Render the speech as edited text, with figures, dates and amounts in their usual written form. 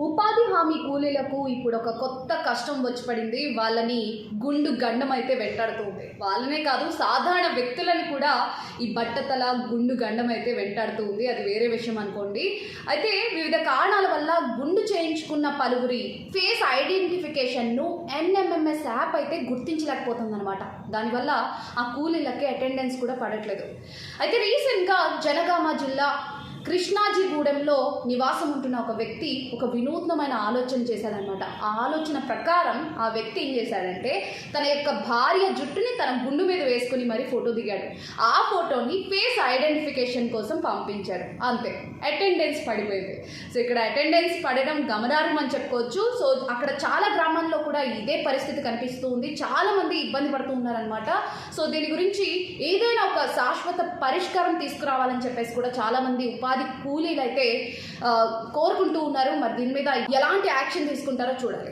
ఉపాధి హామీ కూలీలకు ఇప్పుడు ఒక కొత్త కష్టం వచ్చి పడింది. వాళ్ళని గుండు గండం అయితే వెంటాడుతుంది. వాళ్ళనే కాదు, సాధారణ వ్యక్తులను కూడా ఈ బట్టతల గుండు గండం అయితే వెంటాడుతూ ఉంది. అది వేరే విషయం అనుకోండి. అయితే వివిధ కారణాల వల్ల గుండు చేయించుకున్న పలువురి ఫేస్ ఐడెంటిఫికేషన్ను ఎన్ఎంఎంఎస్ యాప్ అయితే గుర్తించలేకపోతుంది అనమాట. దానివల్ల ఆ కూలీలకి అటెండెన్స్ కూడా పడట్లేదు. అయితే రీసెంట్గా జనగామ జిల్లా కృష్ణాజిగూడెంలో నివాసం ఉంటున్న ఒక వ్యక్తి ఒక వినూత్నమైన ఆలోచన చేశాడనమాట. ఆ ఆలోచన ప్రకారం ఆ వ్యక్తి ఏం చేశాడంటే తన యొక్క భార్య జుట్టుని తన గుండు మీద వేసుకుని మరీ ఫోటో దిగాడు. ఆ ఫోటోని ఫేస్ ఐడెంటిఫికేషన్ కోసం పంపించాడు. అంతే, అటెండెన్స్ పడిపోయింది. సో ఇక్కడ అటెండెన్స్ పడడం గమనార్హం అని చెప్పుకోవచ్చు. సో అక్కడ చాలా గ్రామాల్లో కూడా ఇదే పరిస్థితి కనిపిస్తూ ఉంది. చాలా మంది ఇబ్బంది పడుతూ ఉన్నారనమాట. సో దీని గురించి ఏదైనా ఒక శాశ్వత పరిష్కారం తీసుకురావాలని చెప్పేసి కూడా చాలా మంది ఉపాధి కూలీలు అయితే కోరుకుంటూ ఉన్నారు. మరి దీని మీద ఎలాంటి యాక్షన్ తీసుకుంటారో చూడాలి.